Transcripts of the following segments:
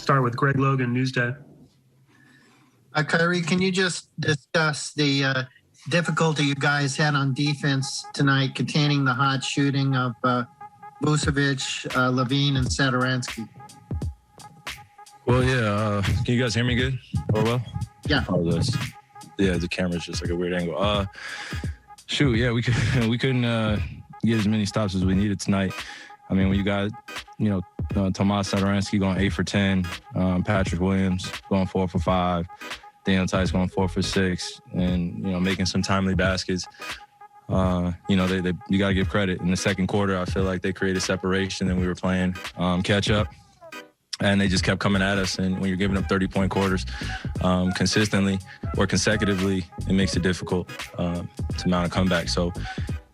Start with Greg Logan, Newsday. Kyrie, can you just discuss the difficulty you guys had on defense tonight, containing the hot shooting of Vucevic, Levine, and Satoransky? Well, yeah. Can you guys hear me good? Or well? Yeah. Oh, yeah, the camera's just like a weird angle. Yeah, we couldn't get as many stops as we needed tonight. I mean, when you got, Tomas Satoransky going 8 for 10, Patrick Williams going 4 for 5, Daniel Tice going 4 for 6, and, making some timely baskets. You got to give credit. In the second quarter, I feel like they created separation and we were playing catch up. And they just kept coming at us. And when you're giving up 30-point quarters consistently or consecutively, it makes it difficult to mount a comeback. So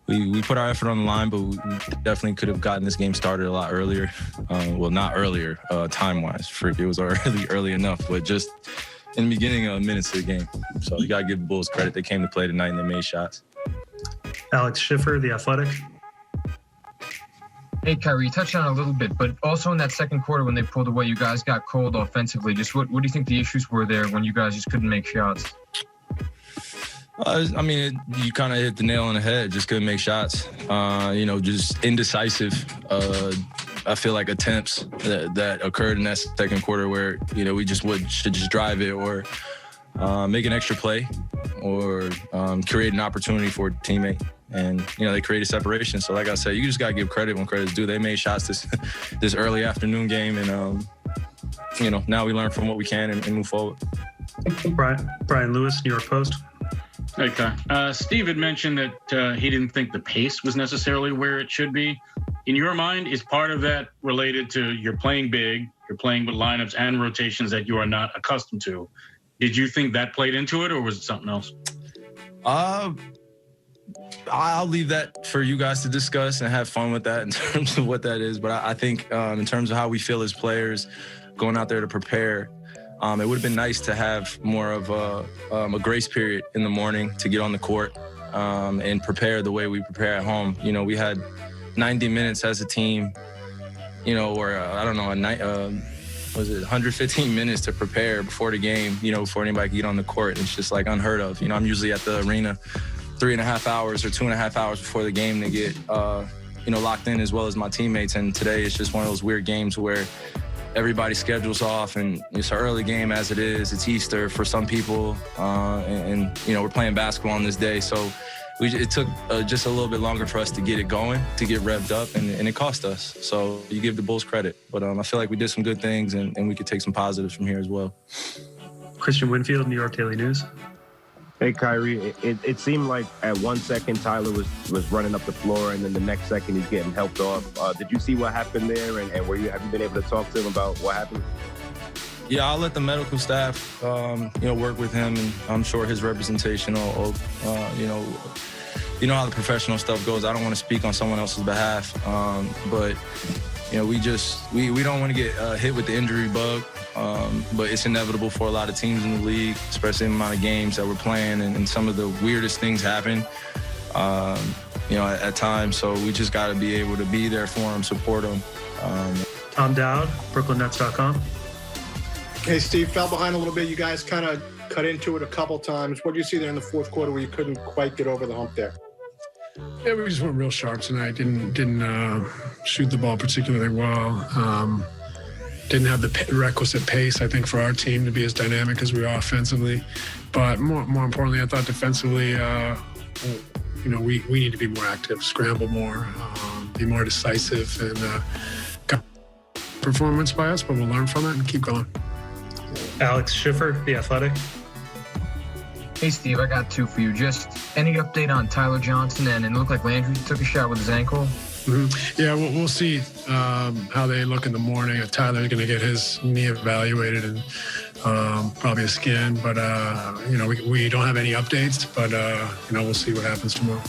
we put our effort on the line, but we definitely could have gotten this game started a lot earlier. Well, not earlier, time-wise. It was already early enough, but just in the beginning of minutes of the game. So you got to give the Bulls credit. They came to play tonight and they made shots. Alex Schiffer, The Athletic. Hey, Kyrie, you touched on it a little bit, but also in that second quarter when they pulled away, you guys got cold offensively. Just what do you think the issues were there when you guys just couldn't make shots? You kind of hit the nail on the head. Just couldn't make shots. Just indecisive. I feel like attempts that occurred in that second quarter where, we just should just drive it or make an extra play or create an opportunity for a teammate. And, they created separation. So like I said, you just got to give credit when credit's due. They made shots this early afternoon game. And, now we learn from what we can and move forward. Brian Lewis, New York Post. Okay. Steve had mentioned that he didn't think the pace was necessarily where it should be. In your mind, is part of that related to you're playing big, you're playing with lineups and rotations that you are not accustomed to? Did you think that played into it, or was it something else? I'll leave that for you guys to discuss and have fun with that in terms of what that is. But I think in terms of how we feel as players going out there to prepare, it would have been nice to have more of a grace period in the morning to get on the court and prepare the way we prepare at home. We had 90 minutes as a team, or 115 minutes to prepare before the game, before anybody could get on the court. It's just like unheard of. I'm usually at the arena 3.5 hours or 2.5 hours before the game to get, locked in as well as my teammates. And today it's just one of those weird games where everybody's schedule's off and it's an early game as it is. It's Easter for some people. And we're playing basketball on this day. So it took just a little bit longer for us to get it going, to get revved up, and it cost us. So you give the Bulls credit. But I feel like we did some good things and we could take some positives from here as well. Christian Winfield, New York Daily News. Hey, Kyrie, it seemed like at 1 second Tyler was running up the floor, and then the next second he's getting helped off. Did you see what happened there, and have you been able to talk to him about what happened? Yeah, I'll let the medical staff, work with him, and I'm sure his representation will you know how the professional stuff goes. I don't want to speak on someone else's behalf, but we don't want to get hit with the injury bug. But it's inevitable for a lot of teams in the league, especially in the amount of games that we're playing, and some of the weirdest things happen, at times. So we just got to be able to be there for them, support them. Tom Dowd, BrooklynNets.com. Hey, Steve, fell behind a little bit. You guys kind of cut into it a couple times. What did you see there in the fourth quarter where you couldn't quite get over the hump there? Yeah, we just weren't real sharp tonight. Didn't shoot the ball particularly well. Didn't have the requisite pace, I think, for our team to be as dynamic as we are offensively. But more importantly, I thought defensively, we need to be more active, scramble more, be more decisive, and performance by us, but we'll learn from it and keep going. Alex Schiffer, The Athletic. Hey, Steve, I got two for you. Just any update on Tyler Johnson? And it looked like Landry took a shot with his ankle. Mm-hmm. Yeah, we'll see how they look in the morning. Tyler's going to get his knee evaluated and probably a scan. But, we don't have any updates. But, we'll see what happens tomorrow.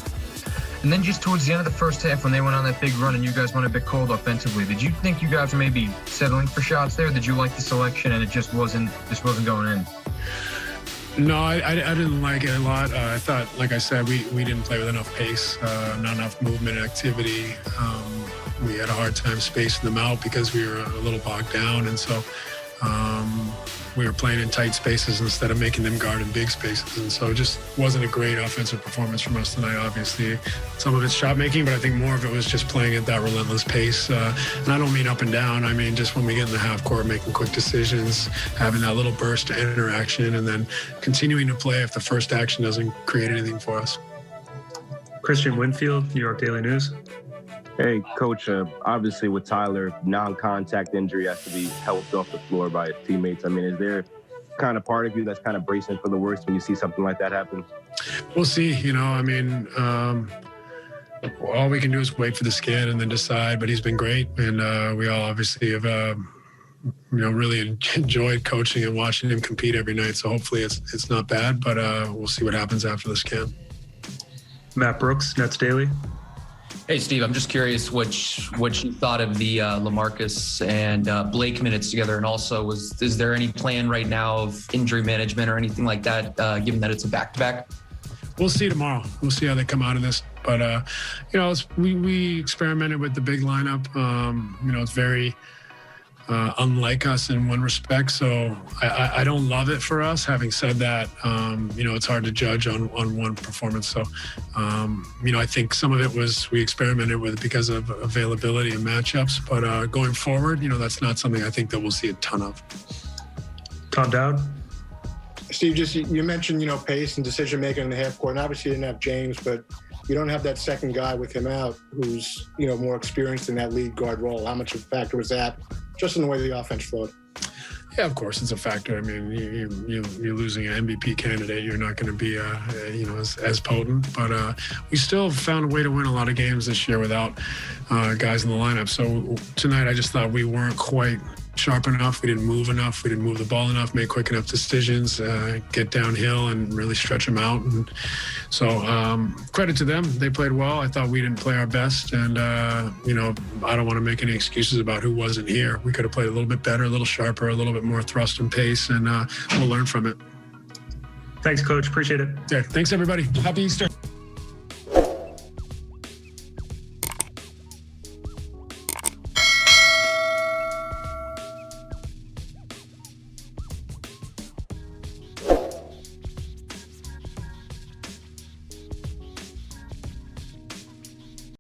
And then just towards the end of the first half when they went on that big run and you guys went a bit cold offensively, did you think you guys were maybe settling for shots there? Did you like the selection and it just wasn't going in? No, I didn't like it a lot. I thought, like I said, we didn't play with enough pace, not enough movement and activity. We had a hard time spacing them out because we were a little bogged down. And so we were playing in tight spaces instead of making them guard in big spaces. And so it just wasn't a great offensive performance from us tonight, obviously. Some of it's shot making, but I think more of it was just playing at that relentless pace. And I don't mean up and down. I mean just when we get in the half court, making quick decisions, having that little burst of interaction, and then continuing to play if the first action doesn't create anything for us. Christian Winfield, New York Daily News. Hey, Coach, obviously with Tyler, non-contact injury has to be helped off the floor by his teammates. I mean, is there kind of part of you that's kind of bracing for the worst when you see something like that happen? We'll see. I mean, all we can do is wait for the scan and then decide, but he's been great. And we all obviously have, really enjoyed coaching and watching him compete every night. So hopefully it's not bad, but we'll see what happens after the scan. Matt Brooks, Nets Daily. Hey, Steve, I'm just curious what you thought of the LaMarcus and Blake minutes together. And also, is there any plan right now of injury management or anything like that, given that it's a back-to-back? We'll see tomorrow. We'll see how they come out of this. But, we experimented with the big lineup. It's very unlike us in one respect. So I don't love it for us. Having said that, it's hard to judge on one performance. So, I think some of it was we experimented with because of availability and matchups. But going forward, that's not something I think that we'll see a ton of. Tom Dowd. Steve, you mentioned, pace and decision making in the half court. And obviously you didn't have James, but you don't have that second guy with him out who's, more experienced in that lead guard role. How much of a factor was that just in the way the offense flowed? Yeah, of course, it's a factor. I mean, you're losing an MVP candidate. You're not going to be, as potent. But we still found a way to win a lot of games this year without guys in the lineup. So tonight, I just thought we weren't quite sharp enough. We didn't move enough. We didn't move the ball enough, make quick enough decisions, get downhill and really stretch them out. And so credit to them. They played well. I thought we didn't play our best. And, I don't want to make any excuses about who wasn't here. We could have played a little bit better, a little sharper, a little bit more thrust and pace, and we'll learn from it. Thanks, Coach. Appreciate it. Yeah, thanks, everybody. Happy Easter.